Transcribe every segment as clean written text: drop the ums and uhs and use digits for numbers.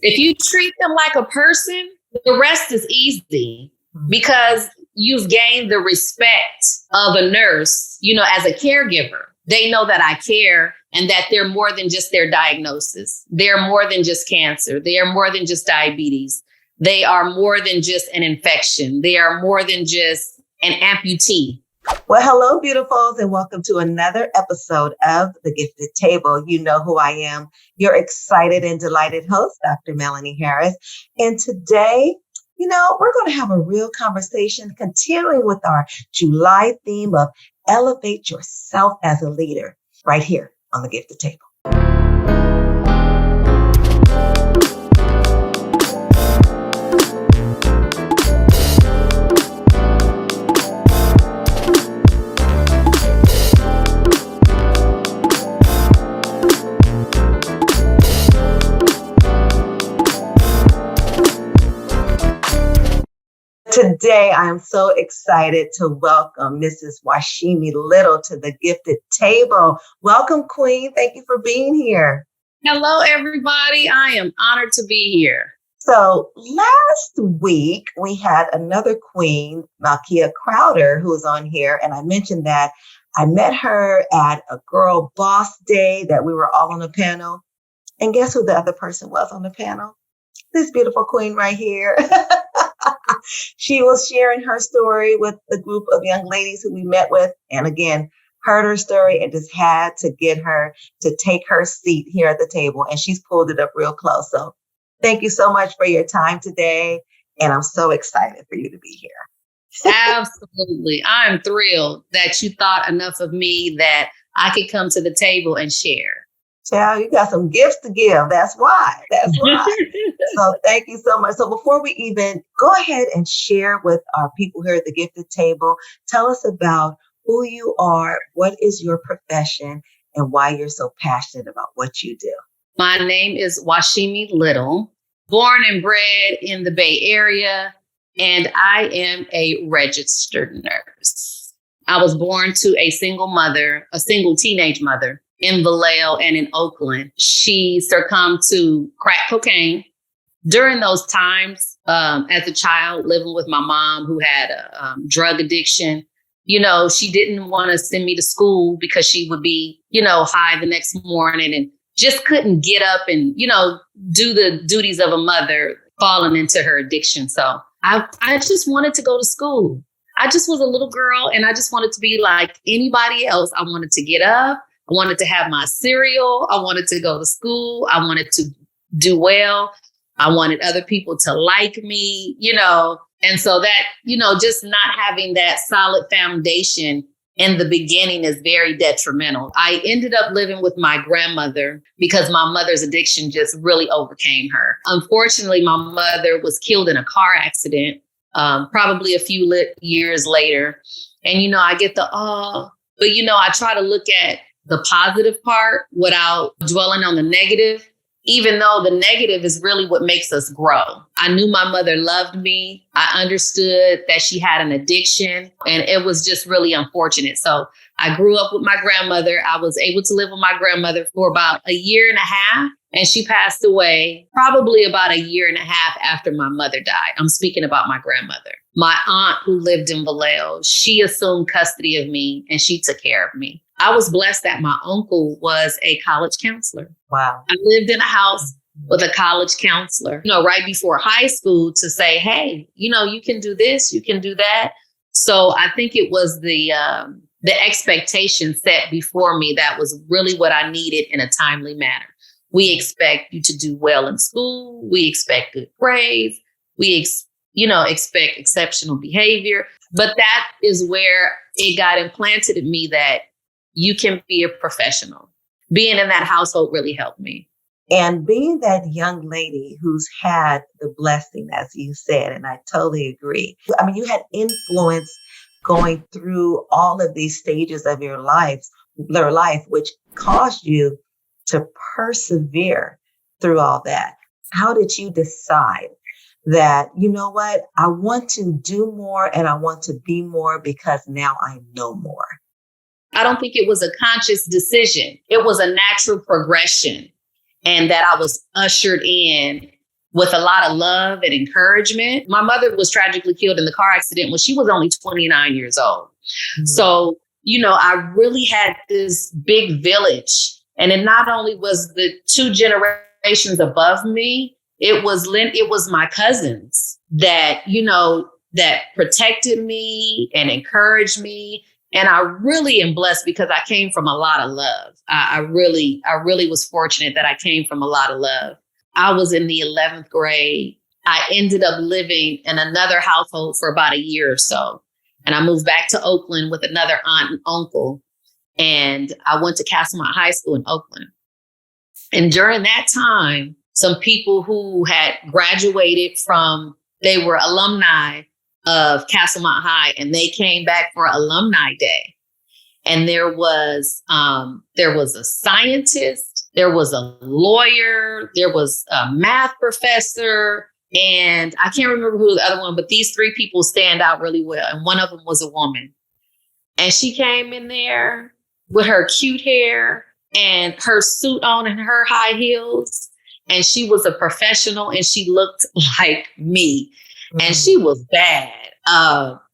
If you treat them like a person, the rest is easy because you've gained the respect of a nurse, as a caregiver. They know that I care and that they're more than just their diagnosis. They're more than just cancer. They are more than just diabetes. They are more than just an infection. They are more than just an amputee. Well, hello, beautifuls, and welcome to another episode of The Gifted Table. You know who I am, your excited and delighted host, Dr. Melanie Harris. And today, we're going to have a real conversation, continuing with our July theme of elevate yourself as a leader, right here on The Gifted Table. Today, I am so excited to welcome Mrs. Waseme Little to the Gifted Table. Welcome, Queen. Thank you for being here. Hello, everybody. I am honored to be here. So last week, we had another queen, Malkia Crowder, who was on here. And I mentioned that I met her at a Girl Boss Day that we were all on the panel. And guess who the other person was on the panel? This beautiful queen right here. She was sharing her story with the group of young ladies who we met with. And again, heard her story and just had to get her to take her seat here at the table. And she's pulled it up real close. So thank you so much for your time today. And I'm so excited for you to be here. Absolutely. I'm thrilled that you thought enough of me that I could come to the table and share. Child, you got some gifts to give. That's why. So thank you so much. So before we even go ahead and share with our people here at the Gifted Table, tell us about who you are, what is your profession, and why you're so passionate about what you do. My name is Waseme Little, born and bred in the Bay Area, and I am a registered nurse. I was born to a single teenage mother in Vallejo and in Oakland. She succumbed to crack cocaine. During those times, as a child living with my mom who had a drug addiction, she didn't want to send me to school because she would be, high the next morning and just couldn't get up and, do the duties of a mother, falling into her addiction. So I just wanted to go to school. I just was a little girl and I just wanted to be like anybody else. I wanted to get up. I wanted to have my cereal. I wanted to go to school. I wanted to do well. I wanted other people to like me, and so that, just not having that solid foundation in the beginning is very detrimental. I ended up living with my grandmother because my mother's addiction just really overcame her. Unfortunately, my mother was killed in a car accident, probably a few years later. And, I get but I try to look at the positive part without dwelling on the negative, even though the negative is really what makes us grow. I knew my mother loved me. I understood that she had an addiction, and it was just really unfortunate. So I grew up with my grandmother. I was able to live with my grandmother for about a year and a half, and she passed away probably about a year and a half after my mother died. I'm speaking about my grandmother. My aunt who lived in Vallejo, she assumed custody of me and she took care of me. I was blessed that my uncle was a college counselor. Wow. I lived in a house with a college counselor, right before high school to say, hey, you can do this, you can do that. So I think it was the expectation set before me that was really what I needed in a timely manner. We expect you to do well in school. We expect good grades. We expect exceptional behavior. But that is where it got implanted in me that you can be a professional. Being in that household really helped me. And being that young lady who's had the blessing, as you said, and I totally agree. I mean, you had influence going through all of these stages of your life, which caused you to persevere through all that. How did you decide that, I want to do more and I want to be more because now I know more? I don't think it was a conscious decision. It was a natural progression, and that I was ushered in with a lot of love and encouragement. My mother was tragically killed in the car accident when she was only 29 years old. Mm-hmm. So, I really had this big village. And it not only was the 2 generations above me, it was my cousins that, that protected me and encouraged me. And I really am blessed because I came from a lot of love. I really was fortunate that I came from a lot of love. I was in the 11th grade. I ended up living in another household for about a year or so. And I moved back to Oakland with another aunt and uncle. And I went to Castlemont High School in Oakland. And during that time, some people who had graduated they were alumni of Castlemont High, and they came back for Alumni Day. And there was a scientist, there was a lawyer, there was a math professor, and I can't remember who the other one, but these 3 people stand out really well. And one of them was a woman. And she came in there with her cute hair and her suit on and her high heels. And she was a professional and she looked like me. And she was bad.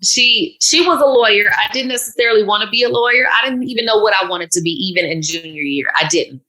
She was a lawyer. I didn't necessarily want to be a lawyer. I didn't even know what I wanted to be even in junior year. I didn't.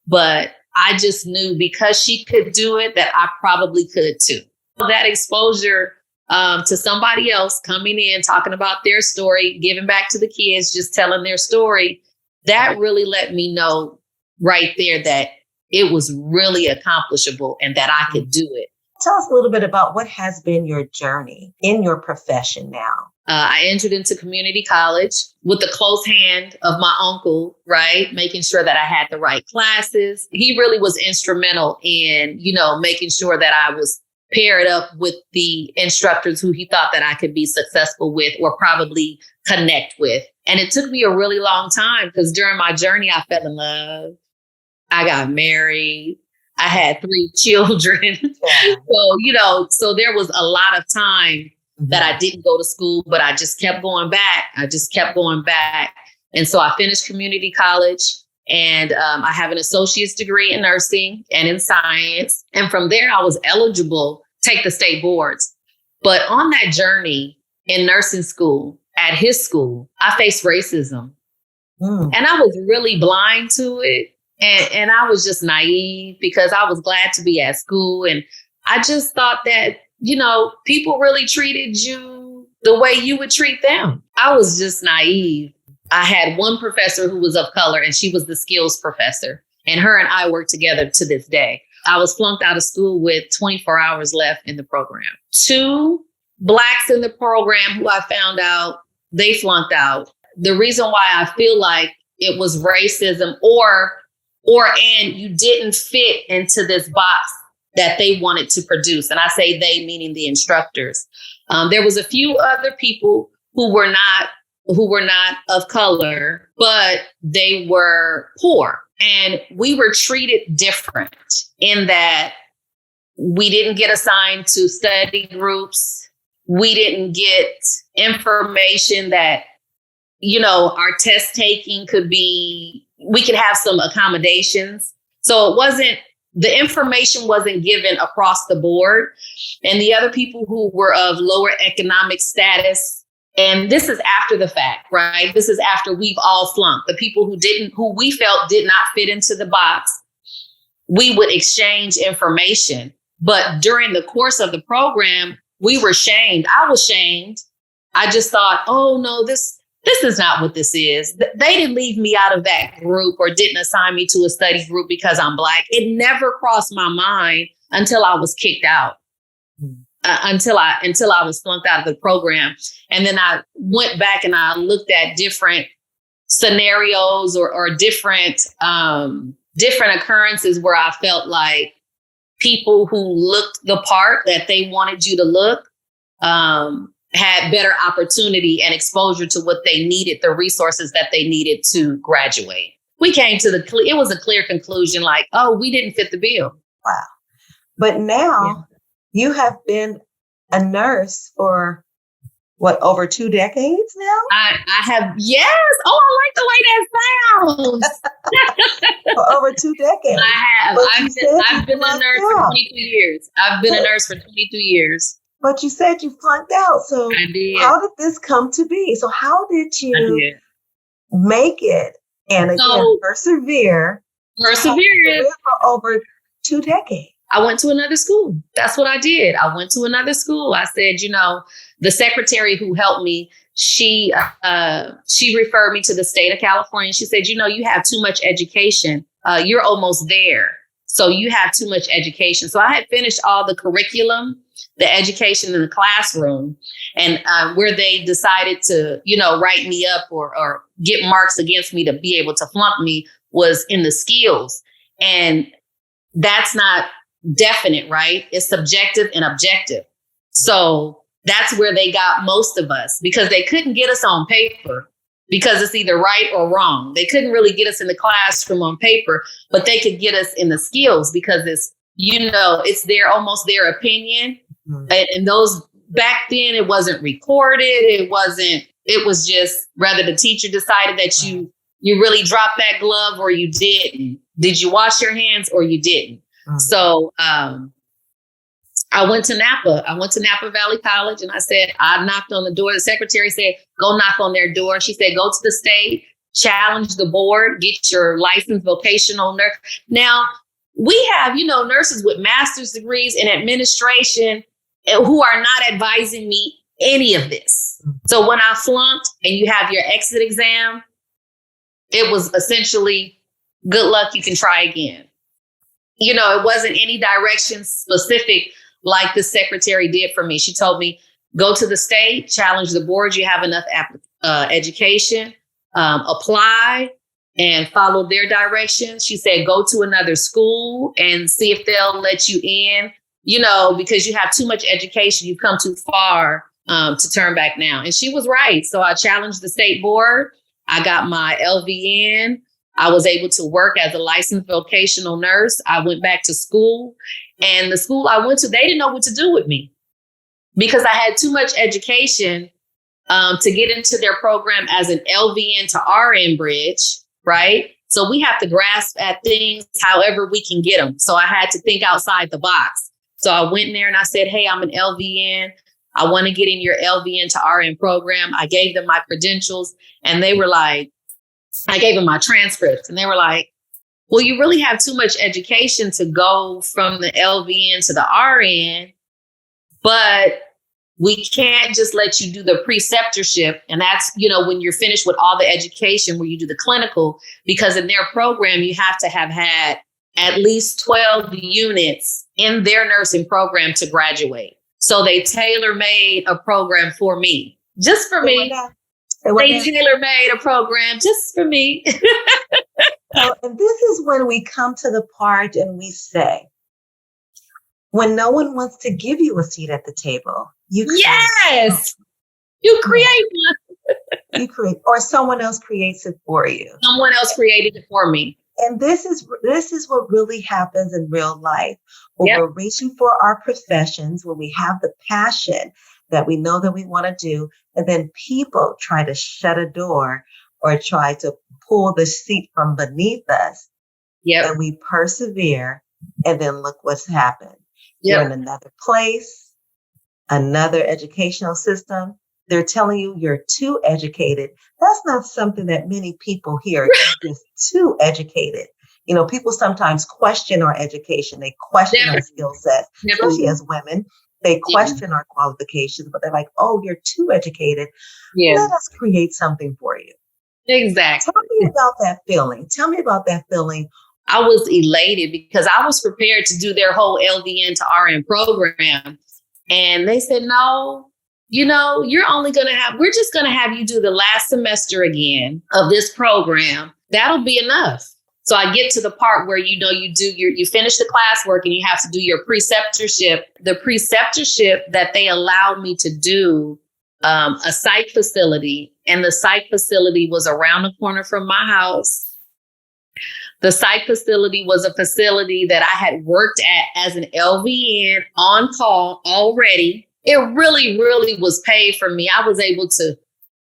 But I just knew because she could do it that I probably could too. That exposure to somebody else coming in, talking about their story, giving back to the kids, just telling their story, that really let me know right there that it was really accomplishable and that I could do it. Tell us a little bit about what has been your journey in your profession now. I entered into community college with the close hand of my uncle, right? Making sure that I had the right classes. He really was instrumental in, making sure that I was paired up with the instructors who he thought that I could be successful with or probably connect with. And it took me a really long time because during my journey, I fell in love. I got married. I had 3 children. So there was a lot of time that I didn't go to school, but I just kept going back. And so I finished community college and I have an associate's degree in nursing and in science. And from there, I was eligible to take the state boards. But on that journey in nursing school, at his school, I faced racism. And I was really blind to it. And I was just naive because I was glad to be at school. And I just thought that, people really treated you the way you would treat them. I was just naive. I had one professor who was of color and she was the skills professor. And her and I work together to this day. I was flunked out of school with 24 hours left in the program. 2 Blacks in the program who I found out, they flunked out. The reason why I feel like it was racism and you didn't fit into this box that they wanted to produce. And I say they, meaning the instructors. There was a few other people who were not of color, but they were poor. And we were treated different in that we didn't get assigned to study groups. We didn't get information that, our test taking we could have some accommodations. So the information wasn't given across the board. And the other people who were of lower economic status, and this is after the fact, right? This is after we've all flunked. The people who we felt did not fit into the box, we would exchange information. But during the course of the program, we were shamed. I was shamed. I just thought, oh no, this is not what this is. They didn't leave me out of that group or didn't assign me to a study group because I'm Black. It never crossed my mind until I was kicked out, until I was flunked out of the program. And then I went back and I looked at different scenarios or different occurrences where I felt like people who looked the part that they wanted you to look, had better opportunity and exposure to what they needed, the resources that they needed to graduate. We came to it was a clear conclusion like, oh, we didn't fit the bill. Wow. But now you have been a nurse for, What, over 2 decades now? I have, yes. Oh, I like the way that sounds. For over 2 decades. I have. But I've been a nurse for 22 years. I've been a nurse for 22 years. But you said you flunked out. So I did. how did this come to be? So how did I you did. make it and again persevere Persevere. for over 2 decades? I went to another school. That's what I did. I went to another school. I said, the secretary who helped me, she referred me to the state of California. She said, you have too much education. You're almost there. So you have too much education. So I had finished all the curriculum, the education in the classroom, and where they decided to, write me up or get marks against me to be able to flunk me was in the skills. And that's not definite, right? It's subjective and objective. So that's where they got most of us because they couldn't get us on paper because it's either right or wrong. They couldn't really get us in the classroom on paper, but they could get us in the skills because it's, it's almost their opinion. Mm-hmm. And those back then, it wasn't recorded. It was just rather the teacher decided that you really dropped that glove or you didn't. Did you wash your hands or you didn't? Mm-hmm. So I went to Napa. I went to Napa Valley College and I knocked on the door. The secretary said, go knock on their door. She said, go to the state, challenge the board, get your licensed vocational nurse. Now, we have, nurses with master's degrees in administration who are not advising me any of this. So when I flunked and you have your exit exam, it was essentially good luck, you can try again. It wasn't any direction specific like the secretary did for me. She told me, go to the state, challenge the board. You have enough education, apply and follow their directions. She said, go to another school and see if they'll let you in, because you have too much education. You've come too far to turn back now. And she was right. So I challenged the state board. I got my LVN. I was able to work as a licensed vocational nurse. I went back to school, and the school I went to, they didn't know what to do with me because I had too much education to get into their program as an LVN to RN bridge, right? So we have to grasp at things however we can get them. So I had to think outside the box. So I went in there and I said, hey, I'm an LVN. I want to get in your LVN to RN program. I gave them my credentials and they were like, I gave them my transcripts and they were like, well, you really have too much education to go from the LVN to the RN, but we can't just let you do the preceptorship. And that's, when you're finished with all the education where you do the clinical, because in their program, you have to have had at least 12 units in their nursing program to graduate. So they tailor-made a program for me, just for me. They tailor-made a program just for me. And this is when we come to the part and we say, when no one wants to give you a seat at the table, you create. Yes, you create one. You create, or someone else creates it for you. Someone else created it for me. And this is what really happens in real life. When we're reaching for our professions, when we have the passion that we know that we want to do, and then people try to shut a door or try to pull the seat from beneath us. Yep. And we persevere, and then look what's happened. Yep. You're in another place, another educational system. They're telling you you're too educated. That's not something that many people hear. You're just too educated. People sometimes question our education. They question our skill sets, especially as women. They question our qualifications, but they're like, oh, you're too educated. Yeah. Let us create something for you. Exactly. Tell me about that feeling. Tell me about that feeling. I was elated because I was prepared to do their whole LVN to RN program. And they said, no, we're just going to have you do the last semester again of this program. That'll be enough. So I get to the part where, you finish the classwork and you have to do your preceptorship. The preceptorship that they allowed me to do a psych facility, and the psych facility was around the corner from my house. The psych facility was a facility that I had worked at as an LVN on call already. it really, really was paid for me. I was able to,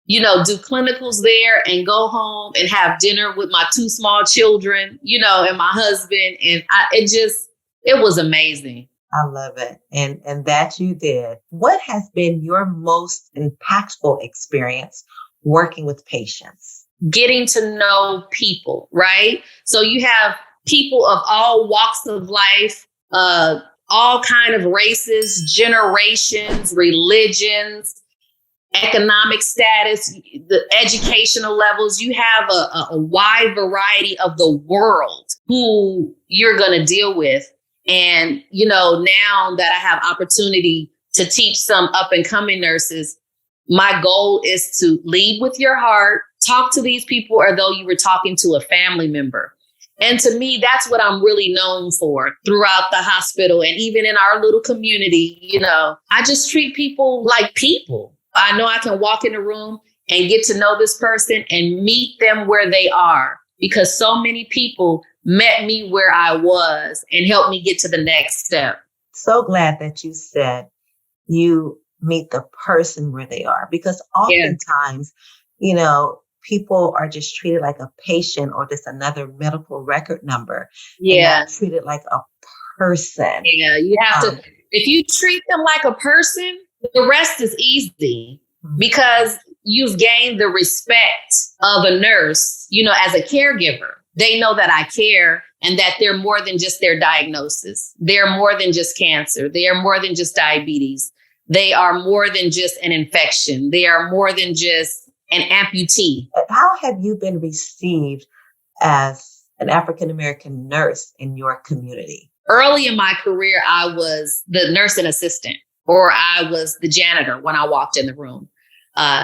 do clinicals there and go home and have dinner with my two small children, and my husband. And it was amazing. I love it. And that you did. What has been your most impactful experience working with patients? Getting to know people, right? So you have people of all walks of life, all kind of races, generations, religions, economic status, the educational levels. You have a wide variety of the world who you're going to deal with. And, now that I have opportunity to teach some up and coming nurses, my goal is to lead with your heart, talk to these people as though you were talking to a family member. And to me, that's what I'm really known for throughout the hospital. And even in our little community, I just treat people like people. I know I can walk in a room and get to know this person and meet them where they are, because so many people met me where I was and helped me get to the next step. So glad that you said you meet the person where they are, because oftentimes, people are just treated like a patient or just another medical record number. Yeah. And not treated like a person. Yeah. You have to, if you treat them like a person, the rest is easy, because you've gained the respect of a nurse, as a caregiver. They know that I care and that they're more than just their diagnosis. They're more than just cancer. They are more than just diabetes. They are more than just an infection. They are more than just an amputee. How have you been received as an African-American nurse in your community? Early in my career, I was the nursing assistant, or I was the janitor when I walked in the room.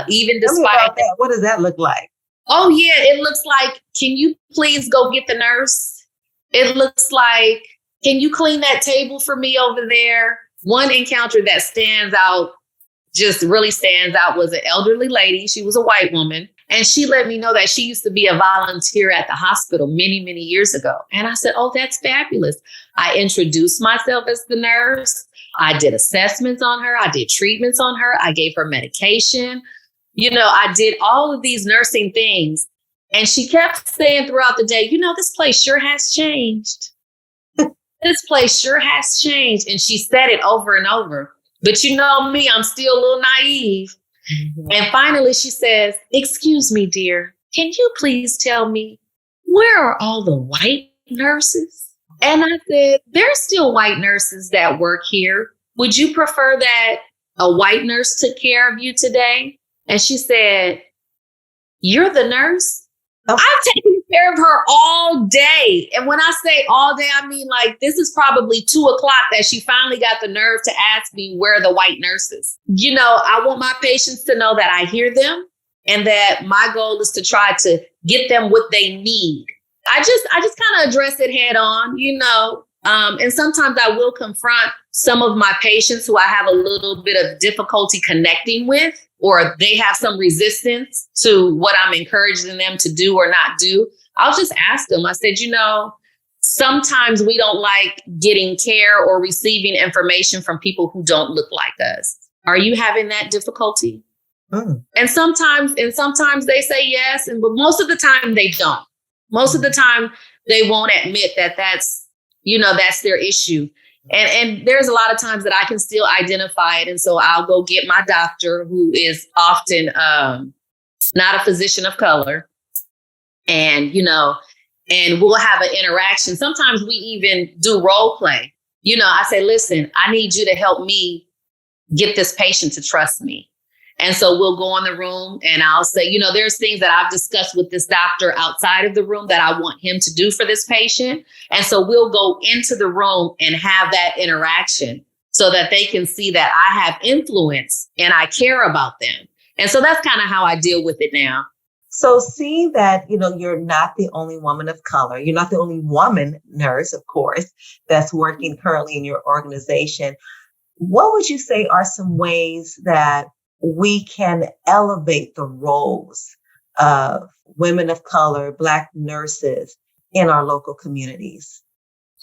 Even despite that, what does that look like? Oh, yeah, it looks like, can you please go get the nurse? It looks like, can you clean that table for me over there? One encounter that stands out, just really stands out, was an elderly lady. She was a white woman. And she let me know that she used to be a volunteer at the hospital many, many years ago. And I said, oh, that's fabulous. I introduced myself as the nurse. I did assessments on her. I did treatments on her. I gave her medication. I did all of these nursing things. And she kept saying throughout the day, this place sure has changed. This place sure has changed. And she said it over and over. But you know me, I'm still a little naive. Mm-hmm. And finally she says, excuse me, dear, can you please tell me, where are all the white nurses? And I said, there's still white nurses that work here. Would you prefer that a white nurse took care of you today? And she said, you're the nurse? Oh. I've taken care of her all day. And when I say all day, I mean, like, this is probably 2:00 that she finally got the nerve to ask me where are the white nurses. I want my patients to know that I hear them and that my goal is to try to get them what they need. I just kind of address it head on, and sometimes I will confront some of my patients who I have a little bit of difficulty connecting with, or they have some resistance to what I'm encouraging them to do or not do. I'll just ask them. I said, sometimes we don't like getting care or receiving information from people who don't look like us. Are you having that difficulty? Mm. And sometimes they say yes, but most of the time they don't. Most of the time they won't admit that that's their issue. And there's a lot of times that I can still identify it. And so I'll go get my doctor, who is often not a physician of color. And, and we'll have an interaction. Sometimes we even do role play. I say, listen, I need you to help me get this patient to trust me. And so we'll go in the room and I'll say, there's things that I've discussed with this doctor outside of the room that I want him to do for this patient. And so we'll go into the room and have that interaction so that they can see that I have influence and I care about them. And so that's kind of how I deal with it now. So seeing that, you're not the only woman of color, you're not the only woman nurse, of course, that's working currently in your organization. What would you say are some ways that we can elevate the roles of women of color, Black nurses in our local communities?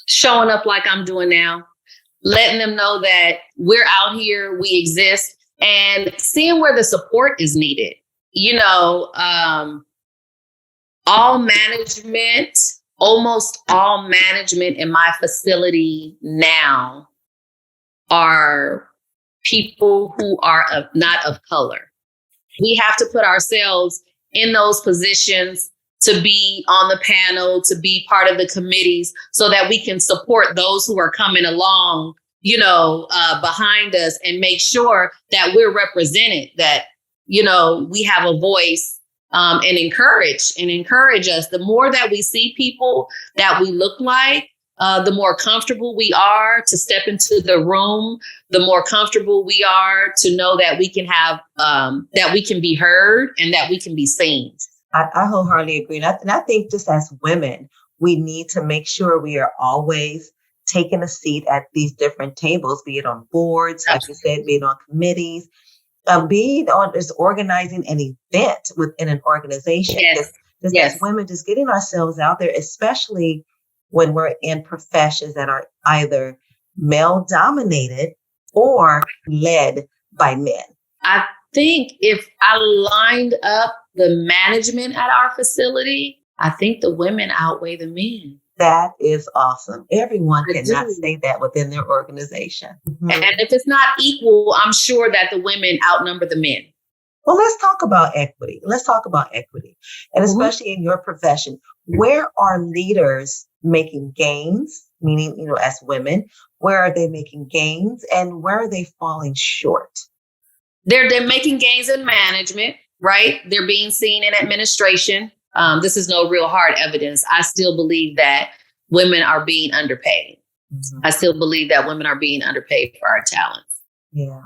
Showing up like I'm doing now. letting them know that we're out here, we exist, and seeing where the support is needed. All management, almost all management in my facility now are people who are not of color. We have to put ourselves in those positions to be on the panel, to be part of the committees, so that we can support those who are coming along, behind us, and make sure that we're represented, that, we have a voice, and encourage us. The more that we see people that we look like, the more comfortable we are to step into the room, the more comfortable we are to know that we can have, that we can be heard and that we can be seen. I wholeheartedly agree. And I think just as women, we need to make sure we are always taking a seat at these different tables, be it on boards, like you said, be it on committees, being on just organizing an event within an organization. Yes. As women, just getting ourselves out there, especially when we're in professions that are either male dominated or led by men. I think if I lined up the management at our facility, I think the women outweigh the men. That is awesome. Everyone cannot say that within their organization. Mm-hmm. And if it's not equal, I'm sure that the women outnumber the men. Well, let's talk about equity. And especially in your profession, where are leaders making gains, meaning, as women, where are they making gains and where are they falling short? They're making gains in management, right? They're being seen in administration. This is no real hard evidence. I still believe that women are being underpaid. Mm-hmm. I still believe that women are being underpaid for our talents. Yeah,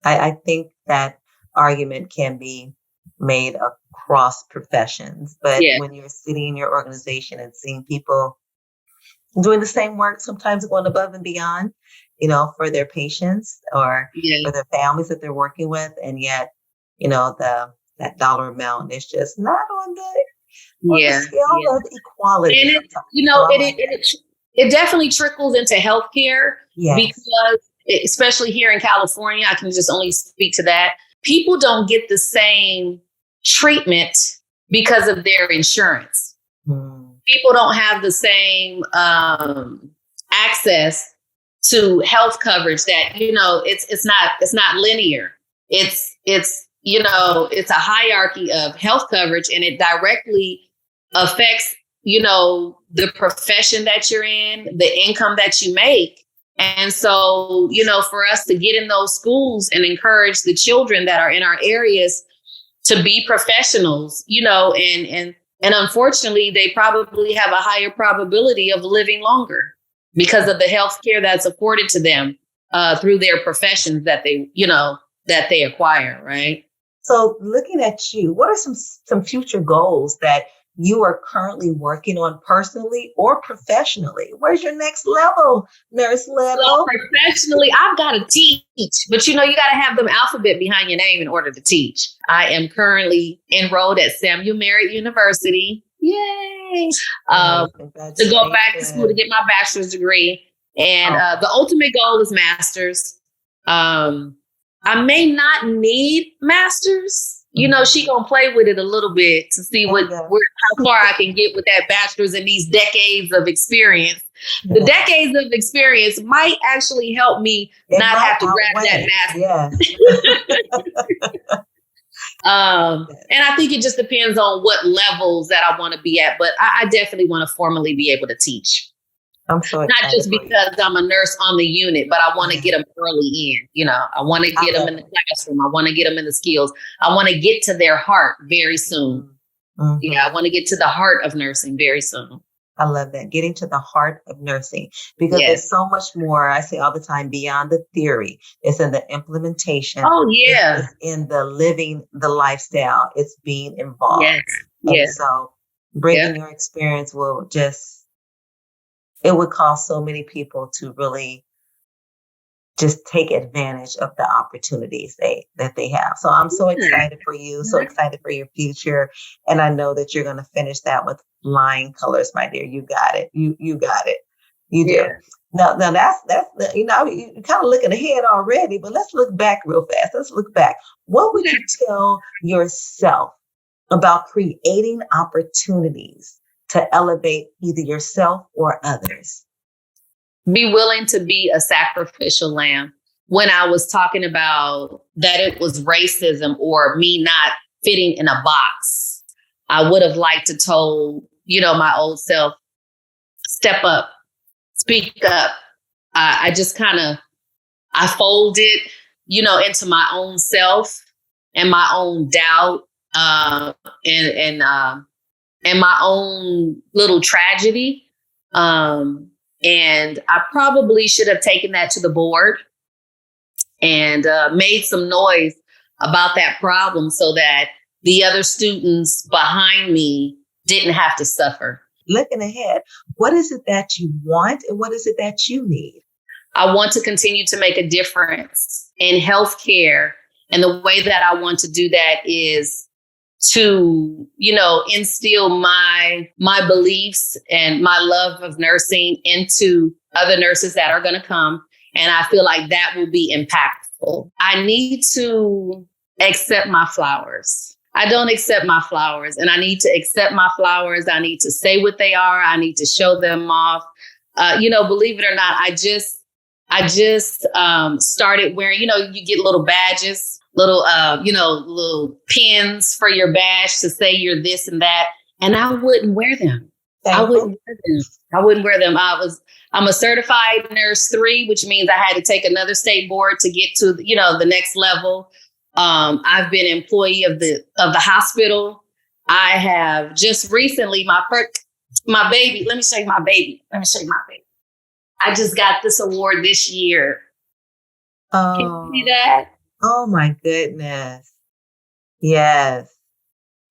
I think that argument can be made across professions. But when you're sitting in your organization and seeing people doing the same work, sometimes going above and beyond, for their patients or for their families that they're working with, and yet, that dollar amount is just not on the scale of equality. And it definitely trickles into healthcare because, especially here in California, I can just only speak to that. People don't get the same treatment because of their insurance. People don't have the same access to health coverage. That it's not linear. It's a hierarchy of health coverage, and it directly affects, the profession that you're in, the income that you make. And so, for us to get in those schools and encourage the children that are in our areas to be professionals, and unfortunately, they probably have a higher probability of living longer because of the health care that's afforded to them through their professions that they acquire, right? So looking at you, what are some future goals that you are currently working on personally or professionally? Where's your next level, Nurse Little? So professionally, I've got to teach, but you got to have the alphabet behind your name in order to teach. I am currently enrolled at Samuel Merritt University. Yay! To go back to school to get my bachelor's degree. And the ultimate goal is master's. I may not need master's. She gonna play with it a little bit to see how far I can get with that bachelor's and these decades of experience. The decades of experience might actually help me not have to grab that master's. And I think it just depends on what levels that I want to be at. But I definitely want to formally be able to teach. I'm so excited. Not just because I'm a nurse on the unit, but I want to get them early in. I want to get them in the classroom. I want to get them in the skills. I want to get to their heart very soon. Mm-hmm. I want to get to the heart of nursing very soon. I love that. Getting to the heart of nursing, because there's so much more, I say all the time, beyond the theory. It's in the implementation. Oh, yeah. It's in the living the lifestyle. It's being involved. Yes. So bringing your experience it would cause so many people to really just take advantage of the opportunities that they have. So I'm so excited for you, so excited for your future. And I know that you're going to finish that with flying colors, my dear. You got it. You got it. You do. Yeah. Now you're kind of looking ahead already, but let's look back real fast. Let's look back. What would you tell yourself about creating opportunities to elevate either yourself or others? Be willing to be a sacrificial lamb. When I was talking about that it was racism or me not fitting in a box, I would have liked to told, my old self, step up, speak up. I just I folded, into my own self and my own doubt, and my own little tragedy. And I probably should have taken that to the board and made some noise about that problem so that the other students behind me didn't have to suffer. Looking ahead, what is it that you want and what is it that you need? I want to continue to make a difference in healthcare. And the way that I want to do that is to, instill my beliefs and my love of nursing into other nurses that are going to come. And I feel like that will be impactful. I need to accept my flowers. I don't accept my flowers, and I need to accept my flowers. I need to say what they are. I need to show them off. Believe it or not, I just started wearing, you get little badges, little pins for your badge to say you're this and that. And I wouldn't wear them. I wouldn't wear them. I'm a certified nurse 3, which means I had to take another state board to get to, the next level. I've been employee of the hospital. I have just recently, my baby. Let me show you my baby. I just got this award this year. Oh, can you see that? Oh my goodness. Yes.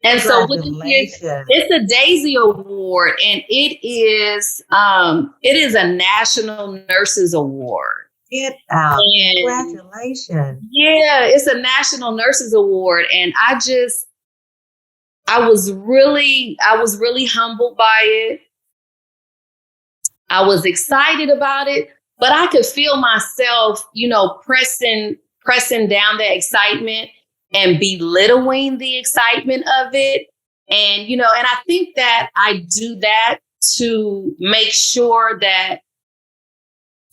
And so it's a Daisy Award, and it is a National Nurses Award. Get out. Congratulations. Yeah, it's a National Nurses Award. And I was really humbled by it. I was excited about it, but I could feel myself, pressing down the excitement and belittling the excitement of it. And, and I think that I do that to make sure that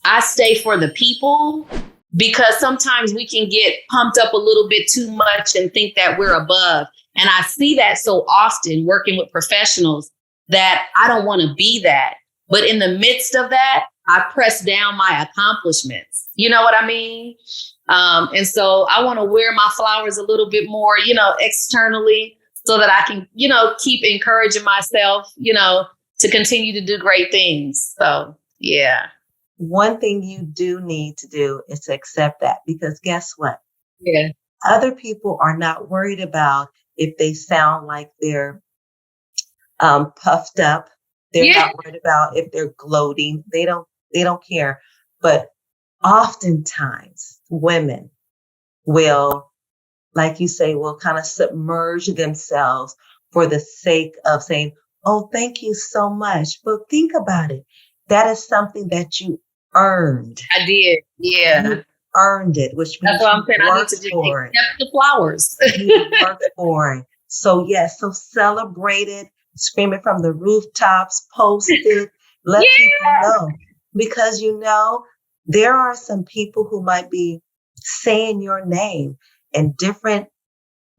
I stay for the people, because sometimes we can get pumped up a little bit too much and think that we're above. And I see that so often working with professionals that I don't want to be that. But in the midst of that, I press down my accomplishments. You know what I mean? And so I want to wear my flowers a little bit more, externally, so that I can, keep encouraging myself, to continue to do great things. So, yeah. One thing you do need to do is to accept that, because guess what? Yeah. Other people are not worried about if they sound like they're puffed up. They're not worried about if they're gloating. They don't care. But oftentimes women will, like you say, will kind of submerge themselves for the sake of saying, oh, thank you so much. But think about it. That is something that you earned. I did. Yeah. You earned it, which means that's what I'm saying. I need to just accept the flowers. You worked for it. So yes, so celebrate it, scream it from the rooftops, post it, let people know. Because there are some people who might be saying your name in different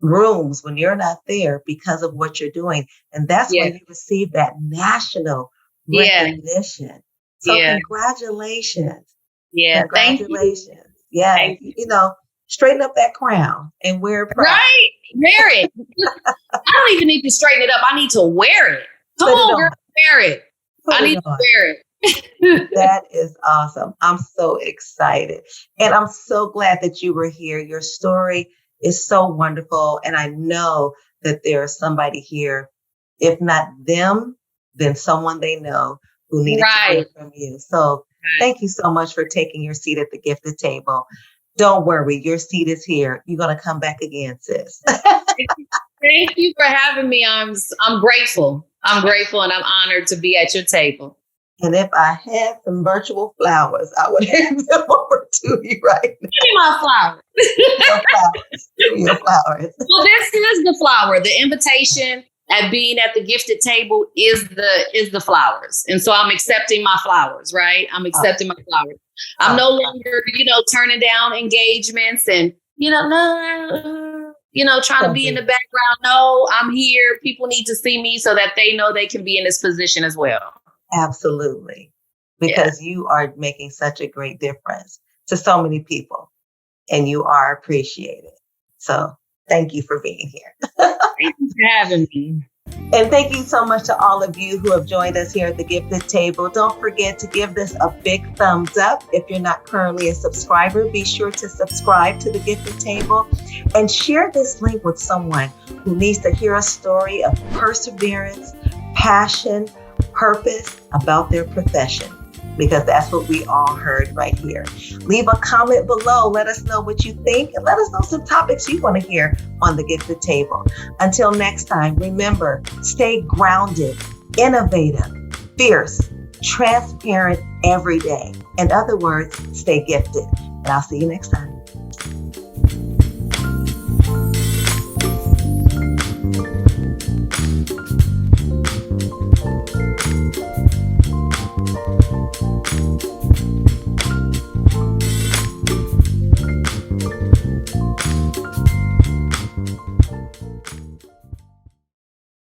rooms when you're not there because of what you're doing. And that's when you receive that national recognition. So congratulations. Yeah. Congratulations. Thank you. Yeah. Thank you. Straighten up that crown and wear it proud. Right. Wear it. I don't even need to straighten it up. I need to wear it. Come on, girl. Wear it. I need to wear it. That is awesome. I'm so excited. And I'm so glad that you were here. Your story is so wonderful. And I know that there's somebody here, if not them, then someone they know who needed to hear from you. So thank you so much for taking your seat at the gifted table. Don't worry, your seat is here. You're going to come back again, sis. Thank you for having me. I'm grateful. I'm grateful, and I'm honored to be at your table. And if I had some virtual flowers, I would hand them over to you right now. Give me my flower. Your flowers. Give me your flowers. Well, this is the flower. The invitation at being at the gifted table is the flowers. And so I'm accepting my flowers, right? I'm accepting my flowers. I'm no longer, turning down engagements and, trying to be in the background. No, I'm here. People need to see me so that they know they can be in this position as well. Absolutely. Because you are making such a great difference to so many people and you are appreciated. So thank you for being here. Thank you for having me. And thank you so much to all of you who have joined us here at the Gifted Table. Don't forget to give this a big thumbs up. If you're not currently a subscriber, be sure to subscribe to the Gifted Table and share this link with someone who needs to hear a story of perseverance, passion, purpose about their profession, because that's what we all heard right here. Leave a comment below. Let us know what you think and let us know some topics you want to hear on the Gifted Table. Until next time, remember, stay grounded, innovative, fierce, transparent every day. In other words, stay gifted. And I'll see you next time.